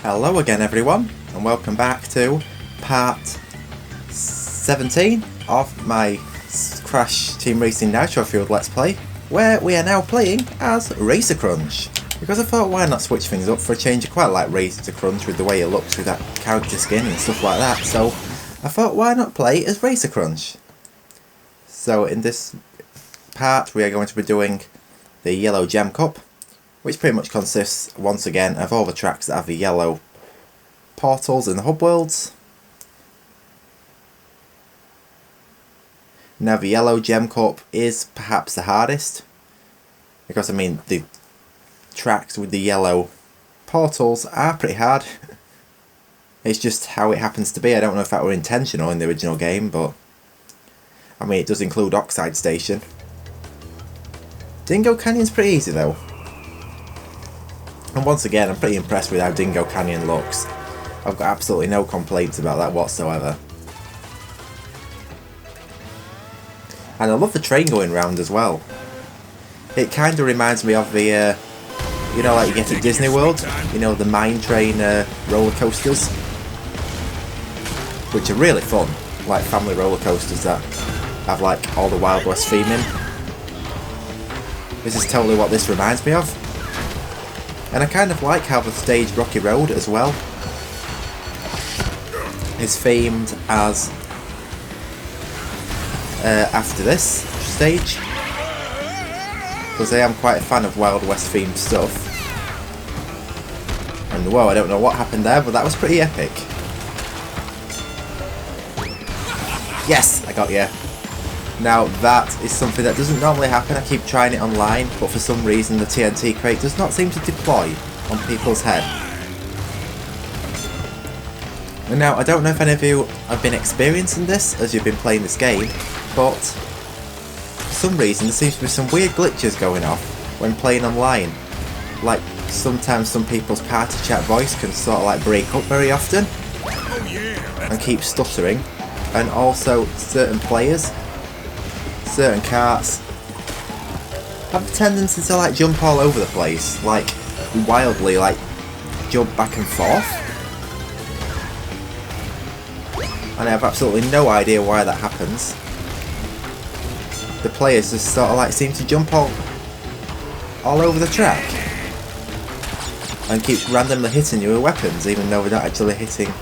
Hello again everyone, and welcome back to part 17 of my Crash Team Racing Nitro-Fueled Let's Play, where we are now playing as Racer Crunch. Because I thought, why not switch things up for a change? I quite like Racer Crunch with the way it looks with that character skin and stuff like that, so I thought, why not play as Racer Crunch? So in this part we are going to be doing the Yellow Gem Cup, which pretty much consists, once again, of all the tracks that have the yellow portals in the hub worlds. Now the Yellow Gem Cup is perhaps the hardest, because I mean the tracks with the yellow portals are pretty hard. It's just how it happens to be. I don't know if that were intentional in the original game, but I mean it does include Oxide Station. Dingo Canyon's pretty easy though. And once again, I'm pretty impressed with how Dingo Canyon looks. I've got absolutely no complaints about that whatsoever. And I love the train going round as well. It kind of reminds me of the, you know, like you get at Disney World, you know, the mine train roller coasters, which are really fun, like family roller coasters that have like all the Wild West theme in. This is totally what this reminds me of. And I kind of like how the stage Rocky Road as well is themed as after this stage, because I am quite a fan of Wild West themed stuff. And whoa, I don't know what happened there, but that was pretty epic. Yes, I got you. Now that is something that doesn't normally happen. I keep trying it online, but for some reason the TNT crate does not seem to deploy on people's head. And now I don't know if any of you have been experiencing this as you've been playing this game, but for some reason there seems to be some weird glitches going off when playing online. Like sometimes some people's party chat voice can sort of like break up very often and keep stuttering, and also certain players, certain carts have a tendency to like jump all over the place, like wildly, like jump back and forth, and I have absolutely no idea why that happens. The players just sort of like seem to jump all over the track and keep randomly hitting you with weapons, even though they're not actually hitting,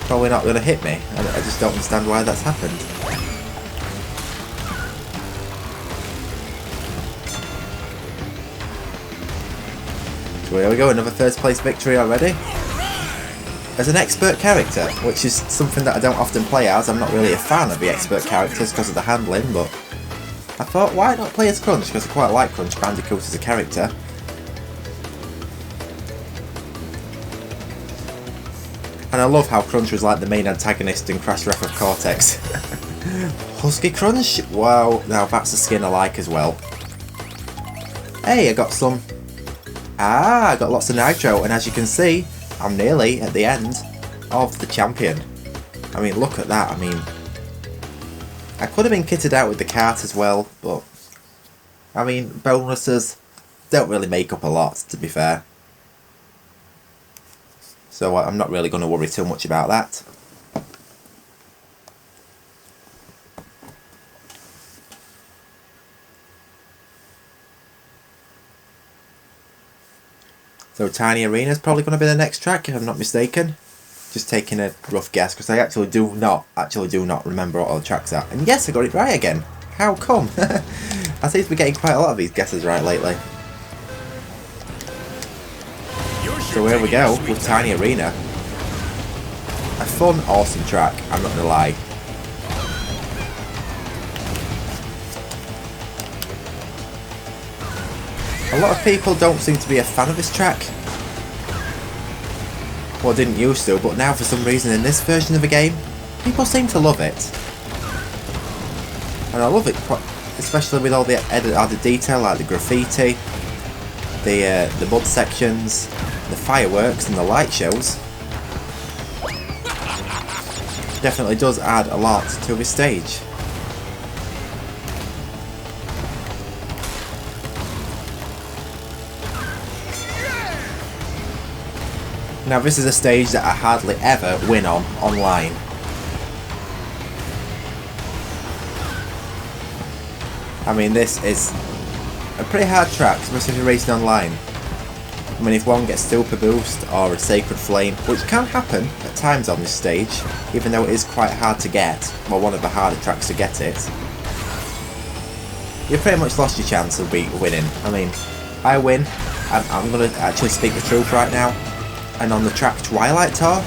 probably not going to hit me. I just don't understand why that's happened. So here we go, another first place victory already. As an expert character, which is something that I don't often play as, I'm not really a fan of the expert characters because of the handling, but I thought, why not play as Crunch, because I quite like Crunch Bandicoot as a character. And I love how Crunch was like the main antagonist in Crash Wrath of Cortex. Husky Crunch? Wow, now that's a skin I like as well. Hey, I got some... Ah, I got lots of nitro, and as you can see, I'm nearly at the end of the champion. I mean, look at that. I mean, I could have been kitted out with the cart as well, but I mean, bonuses don't really make up a lot, to be fair. So I'm not really going to worry too much about that. So Tiny Arena is probably going to be the next track, if I'm not mistaken. Just taking a rough guess, because I actually do not remember what all the tracks are. And yes, I got it right again. How come? I seem to be getting quite a lot of these guesses right lately. So here we go with Tiny Arena. A fun, awesome track, I'm not going to lie. A lot of people don't seem to be a fan of this track. Well, didn't used to, but now for some reason in this version of the game, people seem to love it. And I love it, especially with all the added detail, like the graffiti, the mud sections, the fireworks and the light shows. Definitely does add a lot to this stage. Now this is a stage that I hardly ever win on online. I mean, this is a pretty hard track, especially if you're racing online. I mean, if one gets Super Boost or a Sacred Flame, which can happen at times on this stage, even though it is quite hard to get, well, one of the harder tracks to get it, you've pretty much lost your chance of winning. I mean, I win, and I'm going to actually speak the truth right now, and on the track Twilight Tour,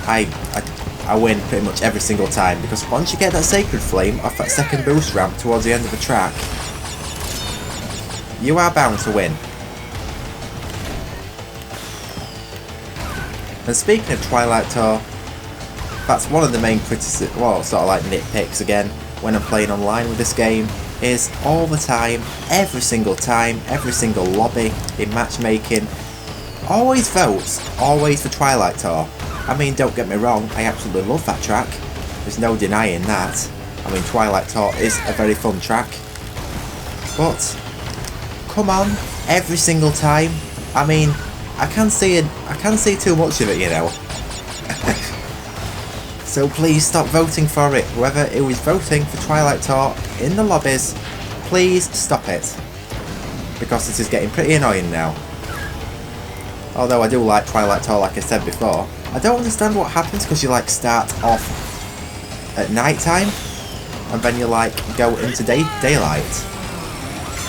I win pretty much every single time, because once you get that Sacred Flame off that second boost ramp towards the end of the track, you are bound to win. And speaking of Twilight Tour, that's one of the main criticisms, well, sort of like nitpicks again, when I'm playing online with this game, is all the time, every single lobby in matchmaking, always votes, always for Twilight Tour. I mean, don't get me wrong, I absolutely love that track, there's no denying that. I mean, Twilight Tour is a very fun track, but come on, every single time. I mean, I can see too much of it, you know. So please stop voting for it. Whoever who is voting for Twilight Tour in the lobbies, please stop it, because it is getting pretty annoying now. Although I do like Twilight Tour, like I said before, I don't understand what happens, because you like start off at night time and then you like go into daylight.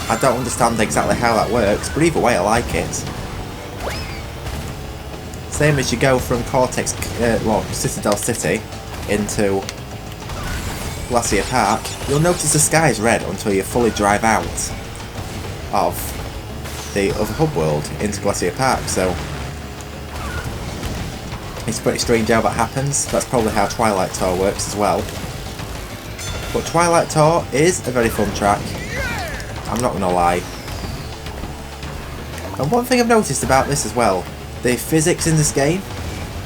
I don't understand exactly how that works, but either way I like it. Same as you go from Cortex, Citadel City into Glacier Park, you'll notice the sky is red until you fully drive out of the other hub world into Glacier Park, so it's pretty strange how that happens. That's probably how Twilight Tour works as well. But Twilight Tour is a very fun track, I'm not gonna lie. And one thing I've noticed about this as well, the physics in this game,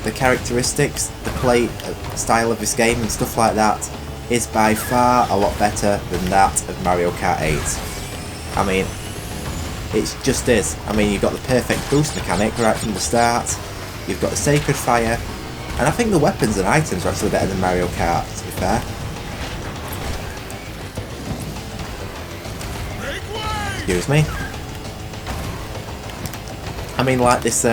the characteristics, the play style of this game and stuff like that, is by far a lot better than that of Mario Kart 8. I mean, it just is. I mean, you've got the perfect boost mechanic right from the start, you've got the Sacred Fire, and I think the weapons and items are actually better than Mario Kart, to be fair. Excuse me. I mean, like this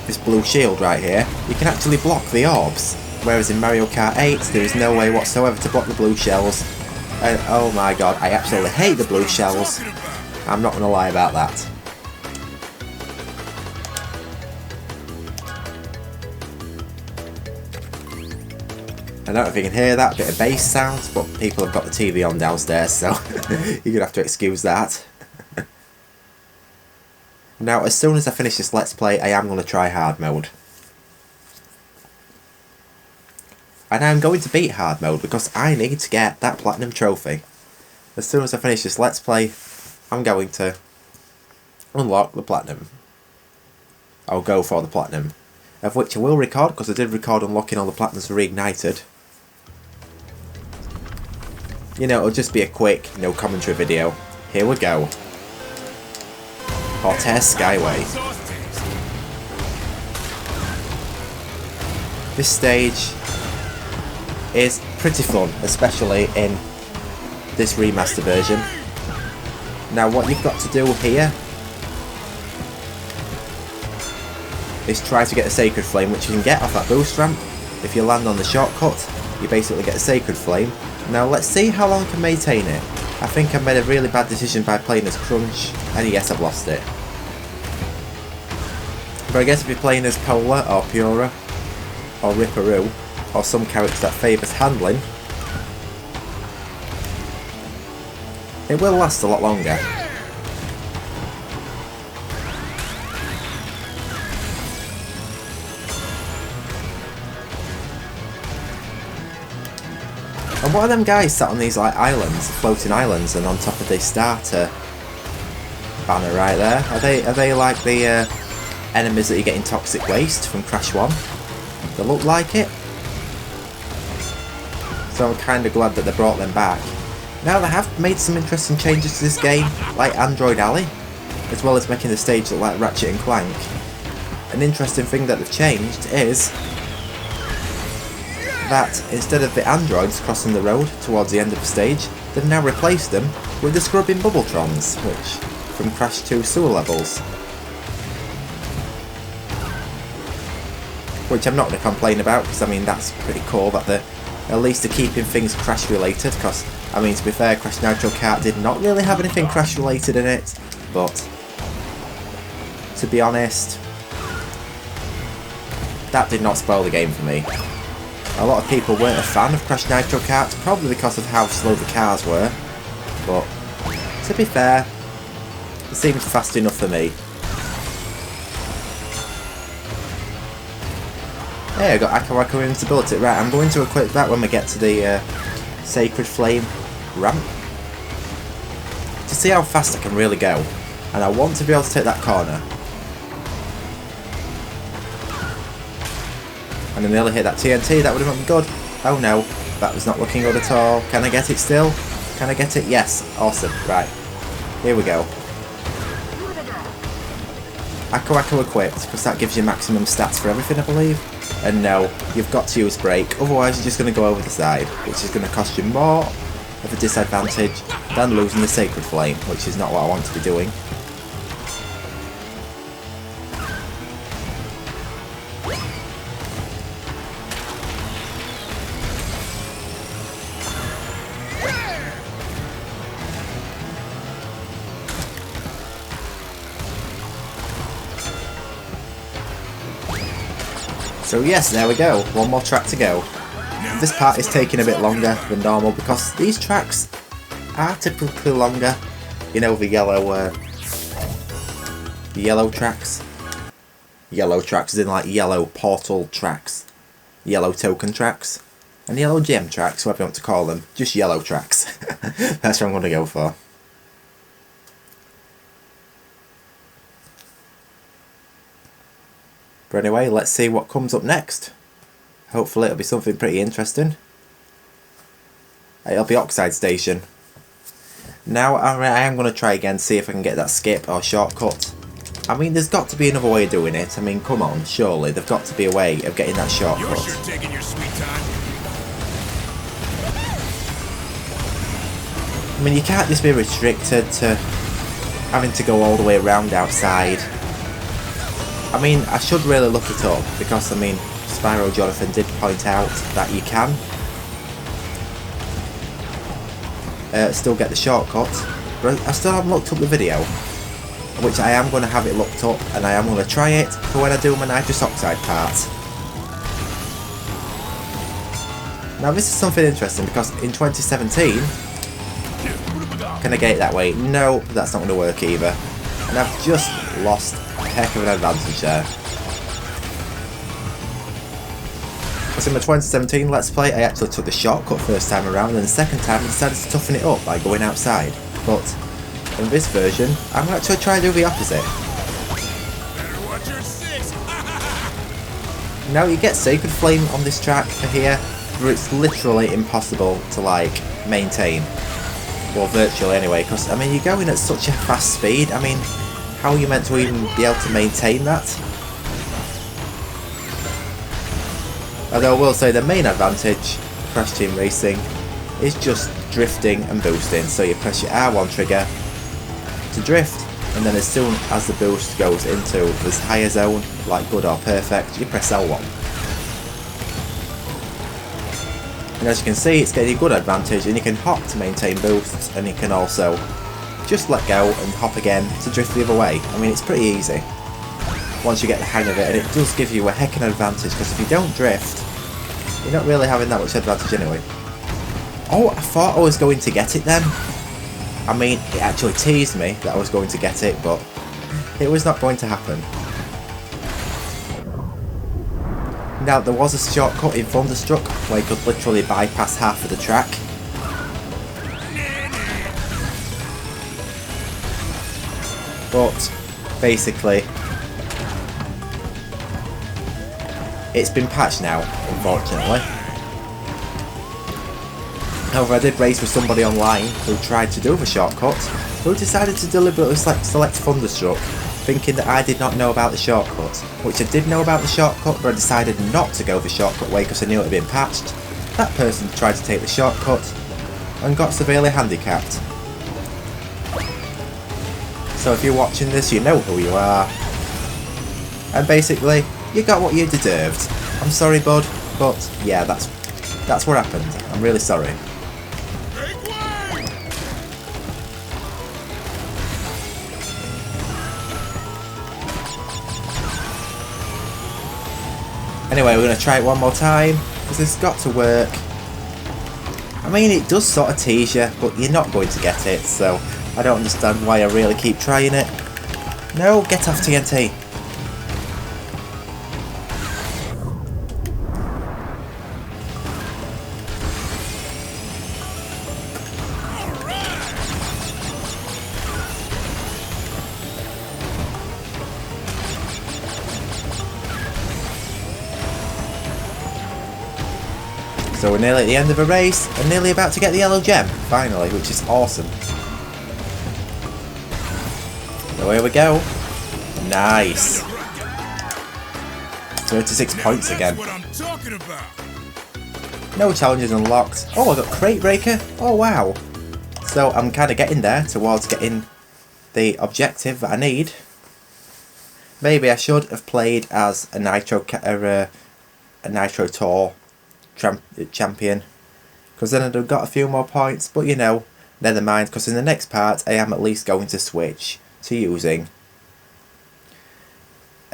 this blue shield right here, you can actually block the orbs, whereas in Mario Kart 8 there is no way whatsoever to block the blue shells. And oh my god, I absolutely hate the blue shells. I'm not gonna lie about that. I don't know if you can hear that bit of bass sound, but people have got the TV on downstairs, so you're gonna have to excuse that. Now, as soon as I finish this Let's Play, I am going to try hard mode. And I'm going to beat hard mode because I need to get that platinum trophy. As soon as I finish this Let's Play, I'm going to unlock the platinum. I'll go for the platinum. Of which I will record, because I did record unlocking all the platinums for Reignited. You know, it'll just be a quick, no commentary video. Here we go. Or Air Skyway. This stage is pretty fun, especially in this remaster version. Now what you've got to do here is try to get a Sacred Flame, which you can get off that boost ramp. If you land on the shortcut, you basically get a Sacred Flame. Now let's see how long I can maintain it. I think I made a really bad decision by playing as Crunch, and yes, I've lost it. But I guess if you're playing as Polar, or Pura, or Ripperoo, or some character that favours handling, it will last a lot longer. And what are them guys sat on these like islands, floating islands, and on top of the starter banner right there? Are they like the enemies that you get in Toxic Waste from Crash 1? They look like it. So I'm kind of glad that they brought them back. Now they have made some interesting changes to this game, like Android Alley. as well as making the stage look like Ratchet and Clank. An interesting thing that they've changed is that instead of the androids crossing the road towards the end of the stage, they've now replaced them with the scrubbing Bubbletrons, which from Crash 2 sewer levels. Which I'm not going to complain about, because I mean that's pretty cool that they're at least keeping things Crash related, because I mean to be fair, Crash Nitro Kart did not really have anything Crash related in it, but to be honest, that did not spoil the game for me. A lot of people weren't a fan of Crash Nitro Kart, probably because of how slow the cars were, but to be fair, it seemed fast enough for me. There, I got Aqua Aqua Invincibility. Right, I'm going to equip that when we get to the Sacred Flame ramp, to see how fast I can really go, and I want to be able to take that corner. And I nearly hit that TNT, that would have been good. Oh no, that was not looking good at all. Can I get it still? Can I get it? Yes, awesome. Right, here we go. Aqua Aqua equipped, because that gives you maximum stats for everything, I believe. And no, you've got to use brake, otherwise you're just going to go over the side, which is going to cost you more of a disadvantage than losing the Sacred Flame, which is not what I want to be doing. So yes, there we go, one more track to go. This part is taking a bit longer than normal because these tracks are typically longer. You know, the yellow tracks. Yellow tracks as in like yellow portal tracks. Yellow token tracks. And yellow gem tracks, whatever you want to call them. Just yellow tracks. That's what I'm going to go for. But anyway, let's see what comes up next. Hopefully it'll be something pretty interesting. It'll be Oxide Station. Now I am going to try again, see if I can get that skip or shortcut. I mean, there's got to be another way of doing it. I mean, come on, surely there's got to be a way of getting that shortcut. You're sure taking your sweet time. I mean, you can't just be restricted to having to go all the way around outside. I mean, I should really look it up, because I mean, Spyro Jonathan did point out that you can still get the shortcut, but I still haven't looked up the video, which I am going to have it looked up, and I am going to try it for when I do my Nitrous Oxide part. Now this is something interesting, because in 2017, can I get it that way? No, that's not going to work either, and I've just lost a heck of an advantage there. Because in my 2017 Let's Play, I actually took the shortcut first time around, and the second time I decided to toughen it up by going outside. But in this version, I'm going to actually try to do the opposite. Better watch your six. Now you get Sacred Flame on this track for here, but it's literally impossible to like maintain. Well, virtually anyway, because I mean you're going at such a fast speed. I mean, how are you meant to even be able to maintain that? Although I will say the main advantage of Crash Team Racing is just drifting and boosting. So you press your R1 trigger to drift, and then as soon as the boost goes into this higher zone, like good or perfect, you press L1. And as you can see, it's getting a good advantage, and you can hop to maintain boosts, and you can also just let go and hop again to drift the other way. I mean, it's pretty easy once you get the hang of it, and it does give you a heck of an advantage, because if you don't drift, you're not really having that much advantage anyway. Oh, I thought I was going to get it then. I mean, it actually teased me that I was going to get it, but it was not going to happen. Now, there was a shortcut in Thunderstruck where you could literally bypass half of the track. But basically, it's been patched now, unfortunately. However, I did race with somebody online who tried to do the shortcut, who decided to deliberately select Thunderstruck, thinking that I did not know about the shortcut, which I did know about the shortcut, but I decided not to go the shortcut way because I knew it had been patched. That person tried to take the shortcut and got severely handicapped. So if you're watching this, you know who you are. And basically, you got what you deserved. I'm sorry, bud, but yeah, that's what happened. I'm really sorry. Anyway, we're going to try it one more time, because it's got to work. I mean, it does sort of tease you, but you're not going to get it, so I don't understand why I really keep trying it. No, get off TNT. So we're nearly at the end of a race, and nearly about to get the yellow gem, finally, which is awesome. So here we go. Nice. 36 points again. No challenges unlocked. Oh, I got Crate Breaker. Oh, wow. So I'm kind of getting there towards getting the objective that I need. Maybe I should have played as a Nitro Tour champion, because then I'd have got a few more points, but you know, never mind, because in the next part I am at least going to switch to using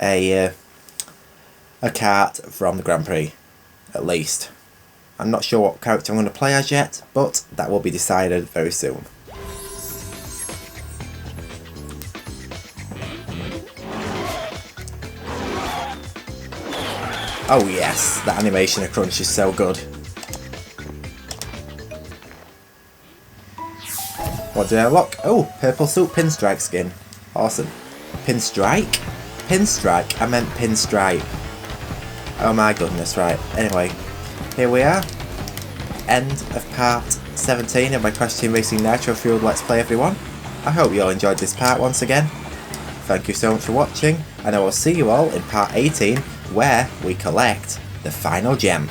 a kart from the Grand Prix, at least. I'm not sure what character I'm going to play as yet, but that will be decided very soon. Oh yes, that animation of Crunch is so good. What did I unlock? Oh, purple suit pinstripe skin. Awesome. Pinstrike? Pinstrike? I meant pinstripe. Oh my goodness, right. Anyway, here we are. End of part 17 of my Crash Team Racing Nitro-Fueled Let's Play, everyone. I hope you all enjoyed this part once again. Thank you so much for watching, and I will see you all in part 18, where we collect the final gem.